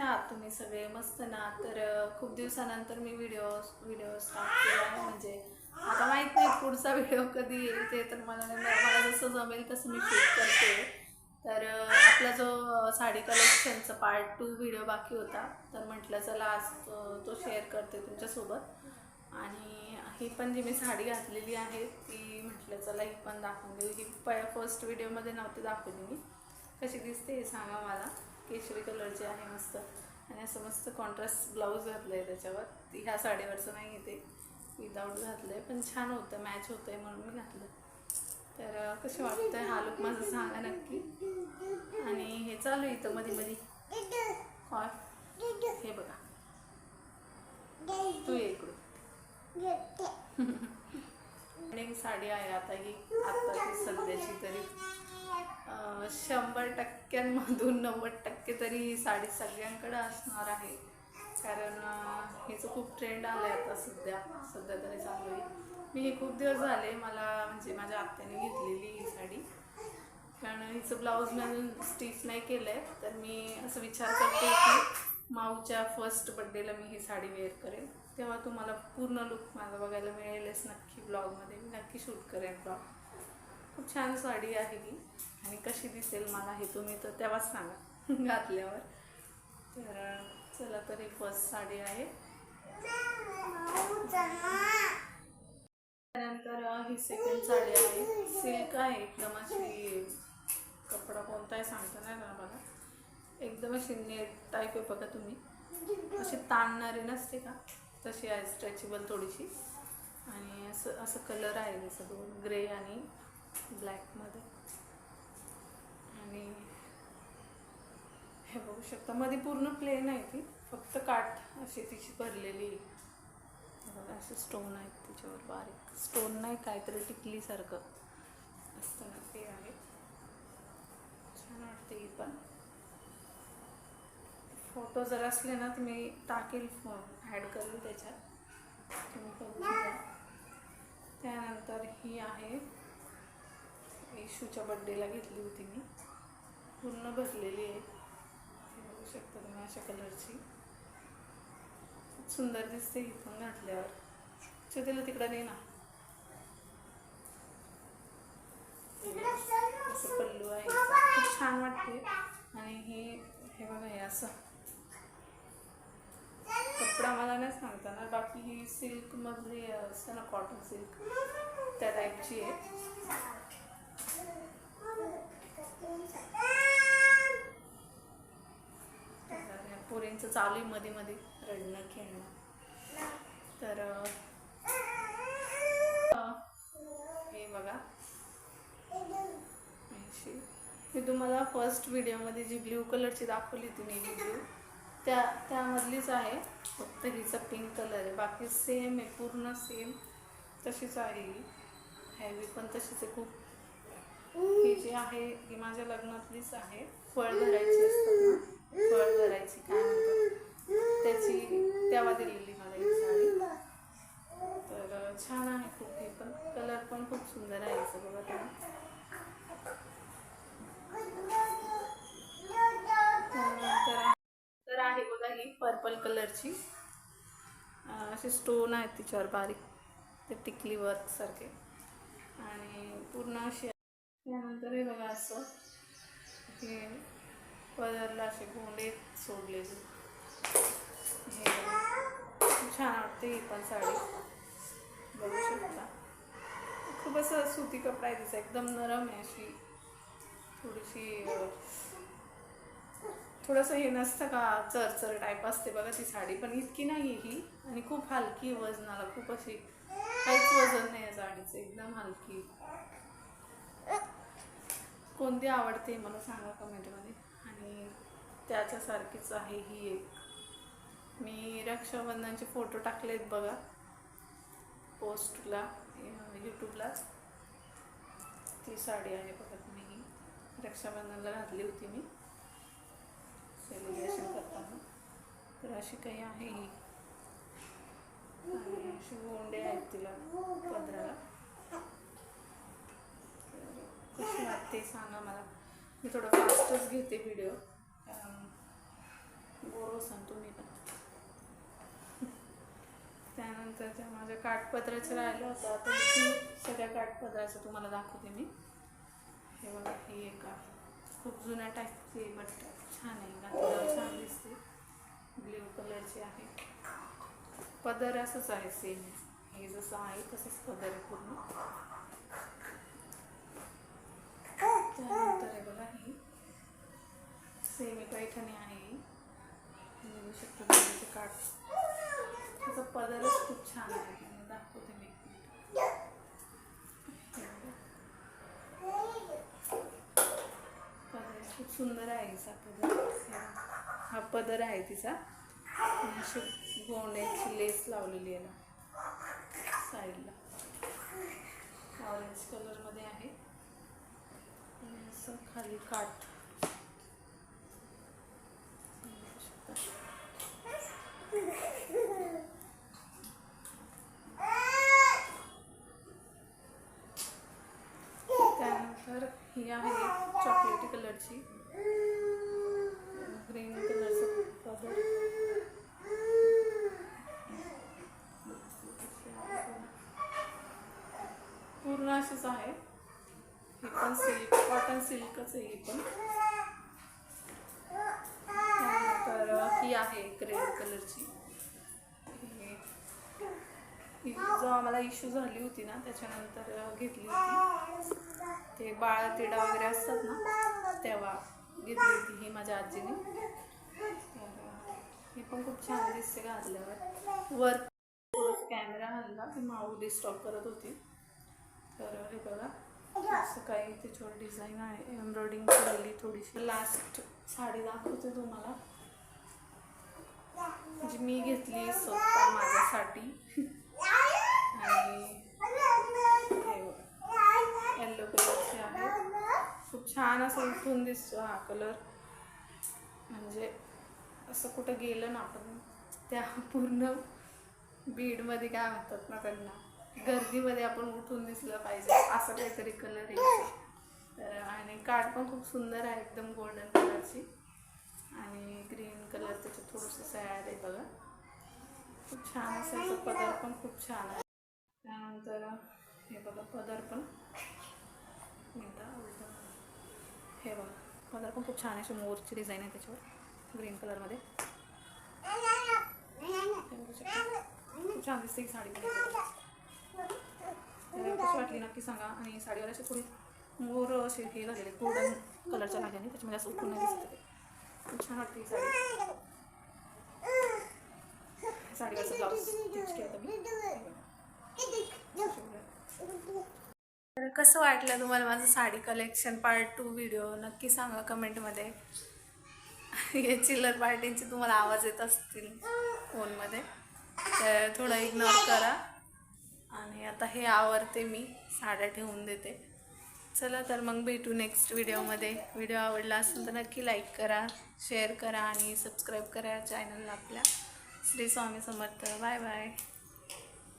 आहात तुम्ही सगळे? मस्त ना? तर खूप दिवसानंतर मी व्हिडिओ स्टार्ट केला आहे. म्हणजे आता माहीत नाही पुढचा व्हिडिओ कधी येईल ते, तर मला जसं जमेल तसं मी शूट करते. तर आपला जो साडी कलेक्शनचा पार्ट 2 व्हिडिओ बाकी होता, तर म्हटलं चला आज तो शेअर करते तुमच्यासोबत. आणि ही पण जी मी साडी घातलेली आहे ती म्हटलं चला ही पण दाखवून देऊ. ही फर्स्ट व्हिडिओमध्ये नव्हती दाखवली मी. कशी दिसते हे सांगा मला. केशरी कलरची आहे मस्त, आणि असं मस्त कॉन्ट्रास्ट ब्लाऊज घातलं आहे त्याच्यावर. ह्या साडीवरचं नाही आहे ते, विदाऊट घातलं आहे, पण छान होतं, मॅच होतं आहे म्हणून मी घातलं. तर कसं वाटतं आहे हा लुक माझं सांगा नक्की. आणि हे चालू आहे इथं मध्ये मध्ये काय, हे बघा तू ये इकडून. आणि साडी आहे आता ही आत्ताची सध्याची तरी 100%मधून 90% तरी ही साडी सगळ्यांकडे असणार आहे. कारण हिचं खूप ट्रेंड आलं आहे आता सध्या तरी चालू आहे. मी हे खूप दिवस झाले मला म्हणजे माझ्या आत्याने घेतलेली ही साडी, कारण हिचं ब्लाऊज मी अजून स्टिच नाही केलं आहे. तर मी असं विचार करते की माऊच्या फर्स्ट बड्डेला मी ही साडी वेअर करेन, तेव्हा तुम्हाला पूर्ण लुक माझा बघायला मिळेलच नक्की. ब्लॉगमध्ये मी नक्की शूट करेन ब्लॉग. खूप छान साडी आहे ही, आणि कशी दिसेल मला हे तुम्ही तर तेव्हाच सांगा घातल्यावर. तर चला, तर ही फर्स्ट साडी आहे. त्यानंतर ही सेकंड साडी आहे. सिल्क आहे एकदम अशी, कपडा कोणता आहे सांगता नाही ना मला. एकदम अशी नेट टाईप आहे बघा तुम्ही, अशी ताणणारी नसते का तशी आहे, स्ट्रेचेबल थोडीशी. आणि असं कलर आहे जसं दोन ग्रे आणि ब्लॅकमध्ये. आणि हे बघू शकता मध्ये पूर्ण प्लेन आहे ती, फक्त काठ अशी तिची भरलेली. बघा असे स्टोन आहेत तिच्यावर, बारीक स्टोन नाही, काहीतरी टिकलीसारखं असतं ना ते आहे. छान वाटते ही पण. फोटो जर असले ना तर मी टाकेल, ॲड करेल त्याच्यात, तुम्ही बघू शकता. त्यानंतर ही आहे, इशूच्या बड्डेला घेतली होती मी, पूर्ण भरलेली आहे. बघू शकता तुम्ही अशा कलरची, खूप सुंदर दिसते ही पण घातल्यावर. तिला तिकडं नाही ना. असं पल्लू आहे, खूप छान वाटते. आणि हे बघा हे असं कपडा मला नाही सांगता ना, बाकी ही सिल्कमधली असतं ना, कॉटन सिल्क त्या टाईपची आहे. पोरींचं चालू आहे मध्ये मध्ये रडणं खेळणं. तर हे बघा, मी तुम्हाला फर्स्ट व्हिडिओमध्ये जी ब्ल्यू कलरची दाखवली होती नेव्ही ब्ल्यू, त्यामधलीच आहे, फक्त हिचा पिंक कलर आहे. बाकी सेम आहे, पूर्ण सेम तशीच आहे ही. हॅवी पण तशीच आहे खूप. ही जी आहे ही माझ्या लग्नातलीच आहे. फळ धरायची असतात ना, फळ धरायची काय म्हणतात त्याची, तेव्हा दिलेली मला ही साडी. तर छान आहे खूप ही पण. कलर पण खूप सुंदर आहे असं बघा तुम्ही. तर आहे बघा ही पर्पल कलरची, असे स्टोन आहेत तिच्यावर बारीक, ते टिकली वर्क सारखे, आणि पूर्ण अशी. त्यानंतर हे बघा असं हे पदरला असे गोंडे सोडलेले. हे खूप छान वाटते ही पण साडी, बघू शकता. खूप असं सुती कपडा आहे तिचा, एकदम नरम आहे अशी, थोडीशी थोडंसं हे नसतं का चरचर टाईप असते बघा ती साडी, पण इतकी नाही आहे ही. आणि खूप हलकी वजनाला, खूप अशी काहीच वजन नाही आहे साडीचं, एकदम हलकी. कोणती आवडते मला सांगा कमेंटमध्ये. आणि त्याच्यासारखीच आहे ही एक, मी रक्षाबंधनचे फोटो टाकलेत बघा पोस्टला, यूट्यूबला. ती साडी आहे बघा तुम्ही, ही रक्षाबंधनला घातली होती मी सेलिब्रेशन करताना. तर अशी काही आहे ही, आणि अशी गोंडे आहेत तिला पदराला. कशी वाटते सांगा मला. मी थोडं फास्टच घेते व्हिडिओ, बोर बसा तुम्ही पण. त्यानंतर त्या माझ्या काठपदराचं राहिलं होतं, आता सगळ्या काठपदराचं तुम्हाला दाखवते मी. हे बघा, ही एक आहे खूप जुन्या टाईपची, बट छान आहे, घातल्यावर छान दिसते. ब्ल्यू कलरची आहे. पदर असंच आहे सेम, हे जसं आहे तसंच पदर आहे पूर्ण. त्यानंतर हे बघा, ही सेमी पैठणी आहे. बघू शकतो त्याचे काठ, त्याचा पदरच खूप छान आहे. मी दाखवते मी. पदर खूप सुंदर आहे हिचा पदर. हा पदर आहे तिचा. अशी गोंड्याची लेस लावलेली आहे ना साईडला, ऑरेंज कलरमध्ये आहे. असं खाली काठ. त्यानंतर ही आहे चॉकलेटी कलरची, ग्रीन कलरचं पदर. पूर्ण अशीच आहे. ही पण सिल्क, कॉटन सिल्कच आहे ही पण. त्यानंतर ही आहे रेड कलरची. ही जो आम्हाला इश्यू झाली होती ना त्याच्यानंतर घेतली होती, ते बाळ तिडा वगैरे असतात ना तेव्हा घेतली होती ही माझ्या आजीने. ही पण खूप छान दिसते घातल्यावर. वर कॅमेरा हल्ला की माऊ डिस्टॉप करत होती. तर हे बघा, असं काही त्याच्यावर डिझाईन आहे, एम्ब्रॉयडिंग केलेली थोडीशी. लास्ट साडी दाखवते तुम्हाला, जी मी घेतली स्वतः माझ्यासाठी. आणि येल्लो कलरची आहे. खूप छान असं उठून दिसतो हा कलर. म्हणजे असं कुठं गेलं ना आपण त्या पूर्ण बीडमध्ये काय म्हणतात ना त्यांना, गर्दीमध्ये आपण उठून दिसलं पाहिजे असं काहीतरी कलर आहे. तर आणि काठ पण खूप सुंदर आहे, एकदम गोल्डन कलरची. आणि ग्रीन कलर त्याच्यात थोडंसं सॅड आहे बघा. खूप छान असायचं. पदर पण खूप छान आहे. त्यानंतर हे बघा पदर पण, हे बघा पदर पण खूप छान अशी मोरची डिझाईन आहे त्याच्यावर ग्रीन कलरमध्ये. खूप छान दिसते ही साडी. कशी वाटली नक्की सांगा. आणि साडीवर असे थोडी मोर असे हे झालेले गोल्डन कलरच्या लागल्याने त्याच्यामध्ये असं उठून नाही दिसत. खूप छान वाटते ही साडी. साडीवरचं ब्लाऊज स्टिच केलं मी. तर कसं वाटलं तुम्हाला माझं साडी कलेक्शन पार्ट 2 व्हिडिओ नक्की सांगा कमेंटमध्ये. हे चिल्लर पार्टींचे तुम्हाला आवाज येत असतील फोनमध्ये, तर थोडं इग्नोर करा. आणि आता हे आवरते मी, साड्या ठेवून देते. चला तर मग भेटू नेक्स्ट व्हिडिओमध्ये. व्हिडिओ आवडला असेल तर नक्की लाईक करा, शेअर करा आणि सबस्क्राईब करा चॅनलला आपल्या. श्री स्वामी समर्थ. Bye bye.